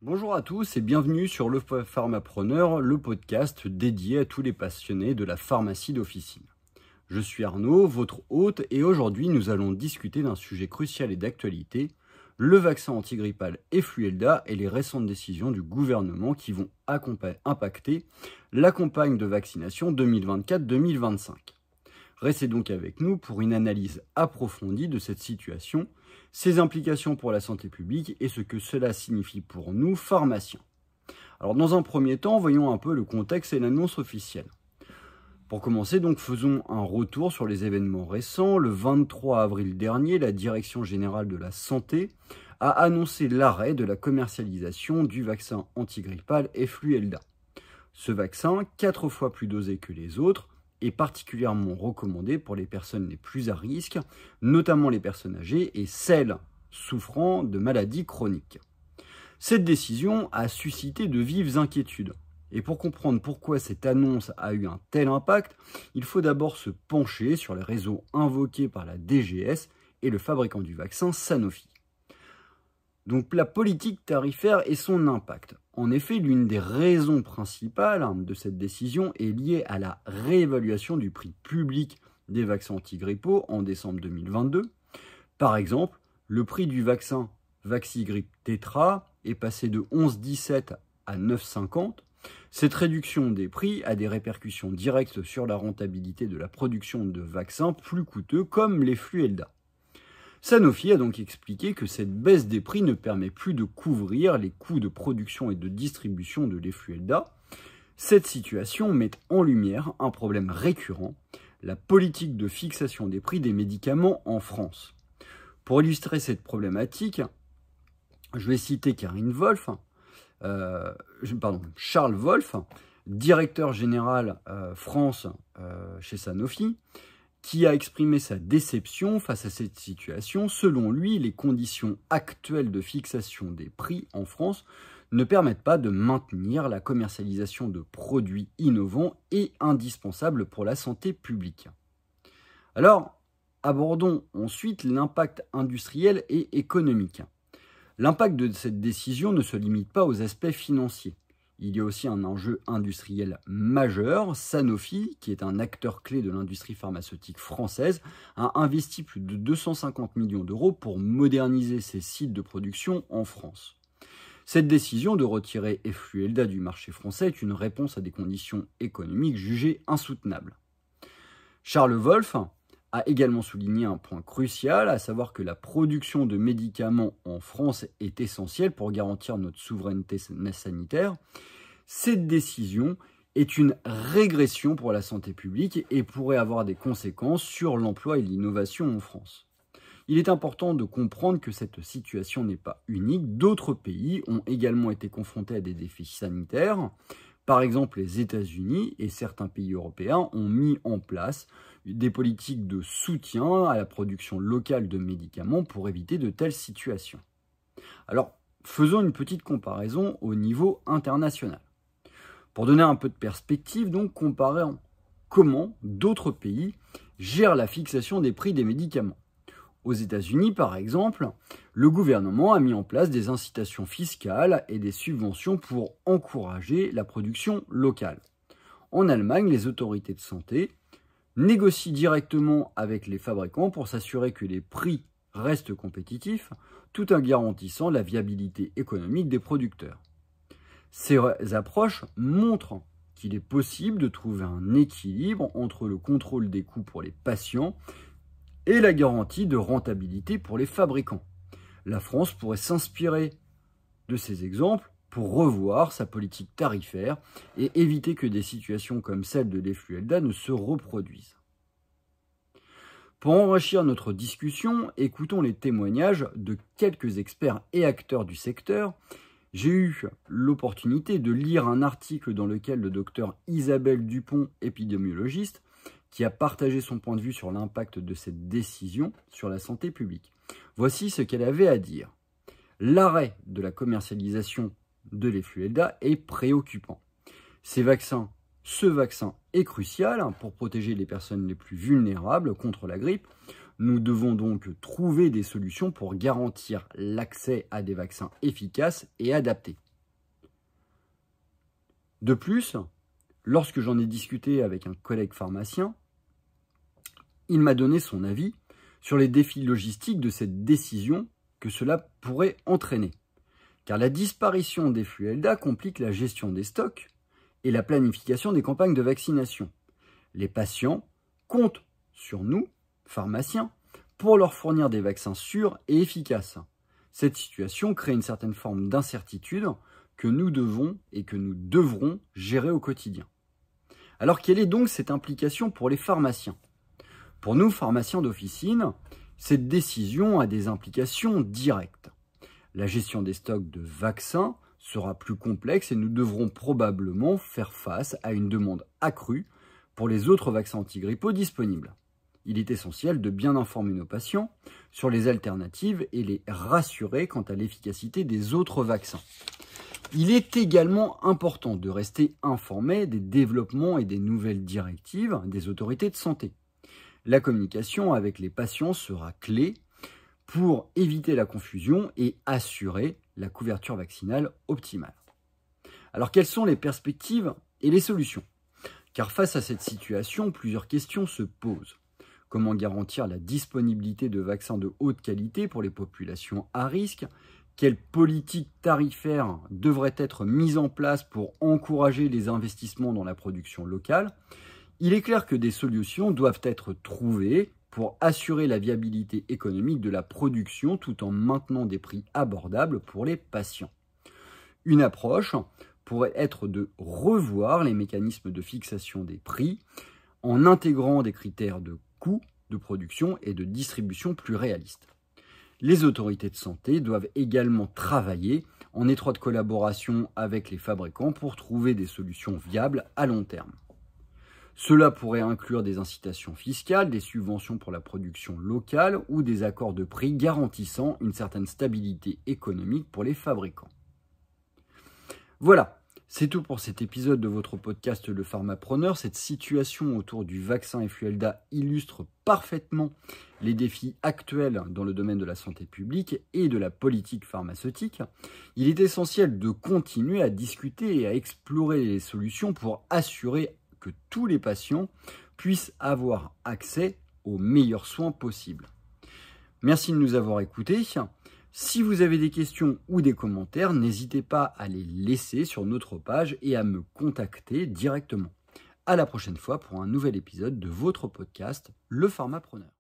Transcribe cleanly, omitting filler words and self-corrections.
Bonjour à tous et bienvenue sur le Pharmapreneur, le podcast dédié à tous les passionnés de la pharmacie d'officine. Je suis Arnaud, votre hôte, et aujourd'hui nous allons discuter d'un sujet crucial et d'actualité, le vaccin antigrippal Efluelda et les récentes décisions du gouvernement qui vont impacter la campagne de vaccination 2024-2025. Restez donc avec nous pour une analyse approfondie de cette situation, ses implications pour la santé publique et ce que cela signifie pour nous, pharmaciens. Alors dans un premier temps, voyons un peu le contexte et l'annonce officielle. Pour commencer, donc, faisons un retour sur les événements récents. Le 23 avril dernier, la Direction générale de la santé a annoncé l'arrêt de la commercialisation du vaccin antigrippal Efluelda. Ce vaccin, 4 fois plus dosé que les autres, est particulièrement recommandé pour les personnes les plus à risque, notamment les personnes âgées et celles souffrant de maladies chroniques. Cette décision a suscité de vives inquiétudes. Et pour comprendre pourquoi cette annonce a eu un tel impact, il faut d'abord se pencher sur les raisons invoquées par la DGS et le fabricant du vaccin Sanofi. Donc la politique tarifaire et son impact. En effet, l'une des raisons principales de cette décision est liée à la réévaluation du prix public des vaccins antigrippaux en décembre 2022. Par exemple, le prix du vaccin Vaxigripp Tetra est passé de 11,17 à 9,50. Cette réduction des prix a des répercussions directes sur la rentabilité de la production de vaccins plus coûteux comme l'Efluelda. Sanofi a donc expliqué que cette baisse des prix ne permet plus de couvrir les coûts de production et de distribution de l'Efluelda. Cette situation met en lumière un problème récurrent, la politique de fixation des prix des médicaments en France. Pour illustrer cette problématique, je vais citer Charles Wolf, directeur général France chez Sanofi, qui a exprimé sa déception face à cette situation. Selon lui, les conditions actuelles de fixation des prix en France ne permettent pas de maintenir la commercialisation de produits innovants et indispensables pour la santé publique. Alors, abordons ensuite l'impact industriel et économique. L'impact de cette décision ne se limite pas aux aspects financiers. Il y a aussi un enjeu industriel majeur. Sanofi, qui est un acteur clé de l'industrie pharmaceutique française, a investi plus de 250 millions d'euros pour moderniser ses sites de production en France. Cette décision de retirer Efluelda du marché français est une réponse à des conditions économiques jugées insoutenables. Charles Wolf a également souligné un point crucial, à savoir que la production de médicaments en France est essentielle pour garantir notre souveraineté sanitaire. Cette décision est une régression pour la santé publique et pourrait avoir des conséquences sur l'emploi et l'innovation en France. Il est important de comprendre que cette situation n'est pas unique. D'autres pays ont également été confrontés à des défis sanitaires. Par exemple, les États-Unis et certains pays européens ont mis en place des politiques de soutien à la production locale de médicaments pour éviter de telles situations. Alors, faisons une petite comparaison au niveau international. Pour donner un peu de perspective, donc, comparons comment d'autres pays gèrent la fixation des prix des médicaments. Aux États-Unis, par exemple, le gouvernement a mis en place des incitations fiscales et des subventions pour encourager la production locale. En Allemagne, les autorités de santé négocient directement avec les fabricants pour s'assurer que les prix restent compétitifs, tout en garantissant la viabilité économique des producteurs. Ces approches montrent qu'il est possible de trouver un équilibre entre le contrôle des coûts pour les patients et la garantie de rentabilité pour les fabricants. La France pourrait s'inspirer de ces exemples pour revoir sa politique tarifaire et éviter que des situations comme celle de l'Efluelda ne se reproduisent. Pour enrichir notre discussion, écoutons les témoignages de quelques experts et acteurs du secteur. J'ai eu l'opportunité de lire un article dans lequel le docteur Isabelle Dupont, épidémiologiste, qui a partagé son point de vue sur l'impact de cette décision sur la santé publique. Voici ce qu'elle avait à dire. L'arrêt de la commercialisation de l'Efluelda est préoccupant. Ce vaccin est crucial pour protéger les personnes les plus vulnérables contre la grippe. Nous devons donc trouver des solutions pour garantir l'accès à des vaccins efficaces et adaptés. De plus, lorsque j'en ai discuté avec un collègue pharmacien, il m'a donné son avis sur les défis logistiques de cette décision que cela pourrait entraîner. Car la disparition des flux ELDA complique la gestion des stocks et la planification des campagnes de vaccination. Les patients comptent sur nous, pharmaciens, pour leur fournir des vaccins sûrs et efficaces. Cette situation crée une certaine forme d'incertitude que nous devons et que nous devrons gérer au quotidien. Alors quelle est donc cette implication pour les pharmaciens? Pour nous, pharmaciens d'officine, cette décision a des implications directes. La gestion des stocks de vaccins sera plus complexe et nous devrons probablement faire face à une demande accrue pour les autres vaccins antigrippaux disponibles. Il est essentiel de bien informer nos patients sur les alternatives et les rassurer quant à l'efficacité des autres vaccins. Il est également important de rester informé des développements et des nouvelles directives des autorités de santé. La communication avec les patients sera clé pour éviter la confusion et assurer la couverture vaccinale optimale. Alors, quelles sont les perspectives et les solutions? Car face à cette situation, plusieurs questions se posent. Comment garantir la disponibilité de vaccins de haute qualité pour les populations à risque? Quelle politique tarifaire devrait être mise en place pour encourager les investissements dans la production locale? Il est clair que des solutions doivent être trouvées pour assurer la viabilité économique de la production tout en maintenant des prix abordables pour les patients. Une approche pourrait être de revoir les mécanismes de fixation des prix en intégrant des critères de coût de production et de distribution plus réalistes. Les autorités de santé doivent également travailler en étroite collaboration avec les fabricants pour trouver des solutions viables à long terme. Cela pourrait inclure des incitations fiscales, des subventions pour la production locale ou des accords de prix garantissant une certaine stabilité économique pour les fabricants. Voilà, c'est tout pour cet épisode de votre podcast Le Pharmapreneur. Cette situation autour du vaccin Influenza illustre parfaitement les défis actuels dans le domaine de la santé publique et de la politique pharmaceutique. Il est essentiel de continuer à discuter et à explorer les solutions pour assurer que tous les patients puissent avoir accès aux meilleurs soins possibles. Merci de nous avoir écoutés. Si vous avez des questions ou des commentaires, n'hésitez pas à les laisser sur notre page et à me contacter directement. À la prochaine fois pour un nouvel épisode de votre podcast Le Pharmapreneur.